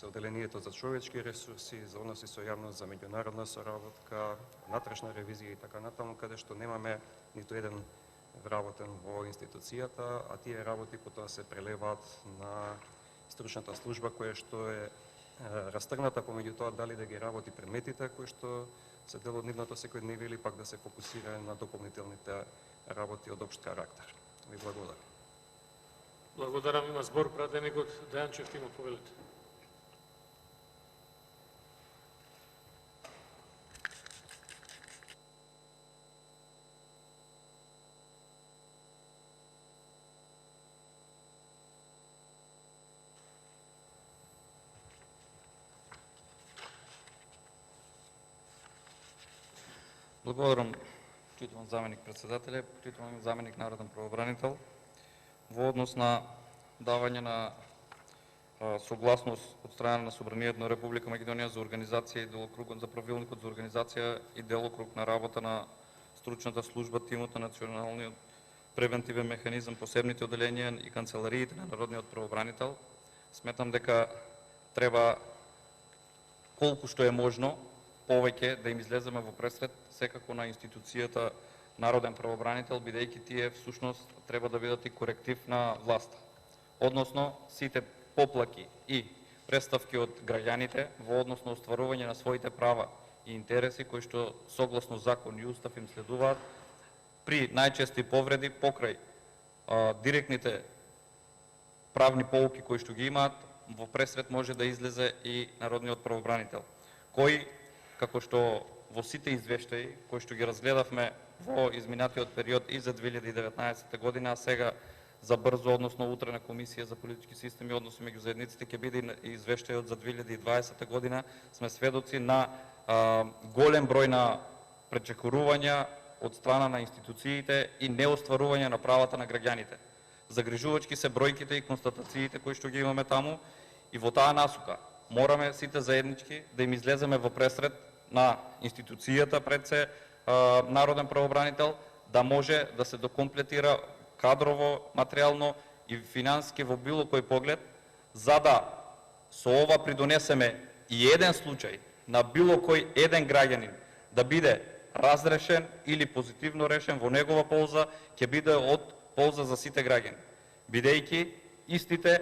се одделението за човечки ресурси, за односи со јавност, за меѓународна соработка, внатрешна ревизија и така натаму, каде што немаме ниту еден вработен во институцијата, а тие работи потоа се прелеваат на стручната служба која што е растргната помеѓу тоа дали да ги работи предметите кои што се дел од нивното секојдневие или пак да се фокусира на дополнителните работи од општ карактер. Ви благодарам. Благодарам. Има збор пратеник од Дејанчев Тимо, повелете. Благодарам, почитуван заменик председателе, почитуван заменик народен правобранител. Во однос на давање на согласност од страна на Собранието на Република Македонија за организација и делокругот за правилникот за организација и делокруг на работа на стручната служба, тимот на националниот превентивен механизам, посебните одделенија и канцелариите на народниот правобранител, сметам дека треба колку што е можно повеќе да им излеземе во пресред секако на институцијата народен правобранител, бидејќи тие всушност треба да бидат и коректив на власта. Односно, сите поплаки и представки од граѓаните во однос на остварување на своите права и интереси кои што согласно закон и устав им следуваат при најчести повреди покрај директните правни полуки кои што ги имаат, во пресред може да излезе и народниот правобранител, кој, како што во сите извештаи кои што ги разгледавме во изминатиот период и за 2019 година, а сега за брзо, односно утре на Комисија за политички системи и односи меѓу заедниците ќе биде и извештајот за 2020 година, сме сведоци на голем број на пречекорувања од страна на институциите и неостварување на правата на граѓаните. Загрижувачки се бројките и констатациите кои што ги имаме таму и во таа насока мораме сите заеднички да им излеземе во пресред на институцијата пред се народен правобранител, да може да се докомплетира кадрово, материјално и финансиски во било кој поглед, за да со ова придонесеме и еден случај на било кој еден граѓанин да биде разрешен или позитивно решен во негова полза, ќе биде од полза за сите граѓани. Бидејќи истите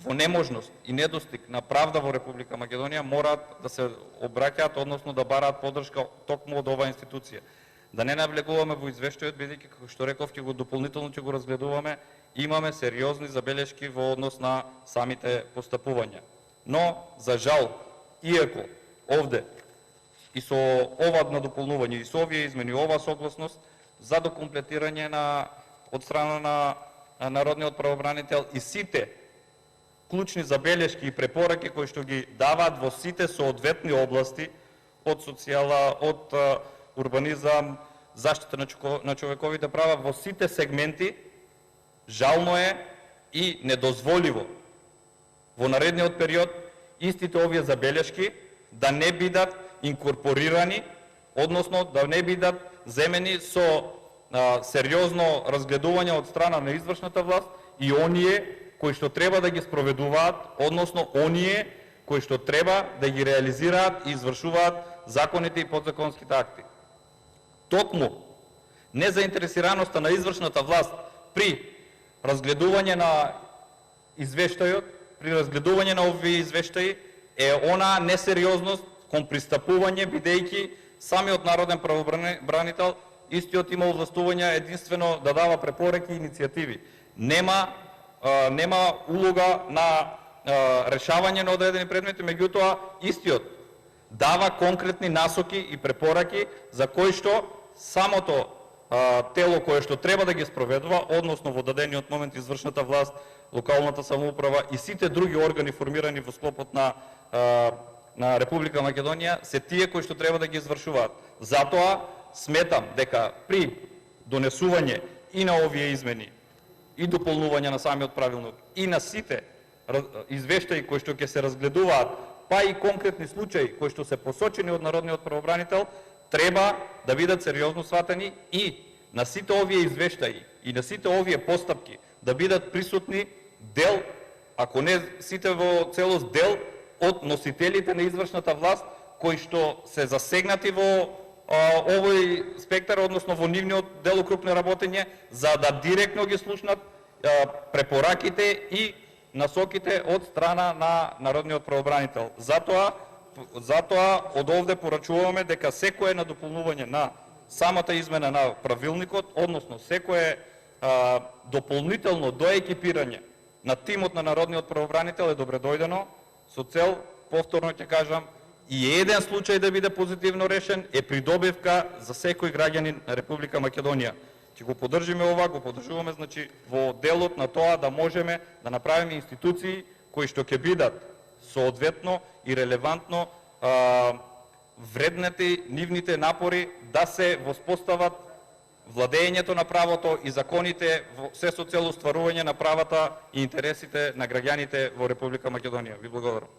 во неможност и недостиг на правда во Република Македонија мораат да се обраќаат, односно да бараат поддршка токму од оваа институција. Да не навлегуваме во извештајот, бидејќи, како што реков, ќе го дополнително ќе го разгледуваме, имаме сериозни забелешки во однос на самите постапувања. Но, за жал, иако овде и со ова надополнување и со овие измени, ова согласност за докомплетирање од страна на народниот правобранител и сите клучни забелешки и препораки кои што ги даваат во сите соодветни области, од социјала, од урбанизам, заштита на човековите права, во сите сегменти, жално е и недозволиво во наредниот период истите овие забелешки да не бидат инкорпорирани, односно да не бидат земени со сериозно разгледување од страна на извршната власт и оние кои што треба да ги спроведуваат, односно оние кои што треба да ги реализираат и извршуваат законите и подзаконските акти. Токму незаинтересираноста на извршната власт при разгледување на извештајот, при разгледување на овие извештаи е онаа несериозност кон пристапување, бидејќи самиот народен правобранител истиот има овластувања единствено да дава препораки и иницијативи. Нема улога на решавање на одредени предмети, меѓутоа истиот дава конкретни насоки и препораки за кои што самото тело кое што треба да ги спроведува, односно во дадениот момент извршната власт, локалната самоуправа и сите други органи формирани во склопот на Република Македонија, се тие кои што треба да ги извршуваат. Затоа сметам дека при донесување и на овие измени и дополнување на самиот правилник и на сите извештаи кои што ќе се разгледуваат, па и конкретни случаи кои што се посочени од народниот правобранител, треба да бидат сериозно сватени и на сите овие извештаи и на сите овие постапки да бидат присутни дел, ако не сите во целост дел, од носителите на извршната власт кои што се засегнати во овој спектар, односно во нивниот делокруг на работење, за да директно ги слушнат препораките и насоките од страна на народниот правобранител. Затоа од овде порачуваме дека секое надополнување на самата измена на правилникот, односно секое дополнително доекипирање на тимот на народниот правобранител е добредојдено, со цел, повторно ќе кажам, и еден случај да биде позитивно решен е придобивка за секој граѓанин на Република Македонија. Ќе го поддржиме ова, го поддржуваме значи во делот на тоа да можеме да направиме институции кои што ќе бидат соодветно и релевантно вреднати нивните напори да се воспостават владењето на правото и законите се со цел остварување на правата и интересите на граѓаните во Република Македонија. Ви благодарам.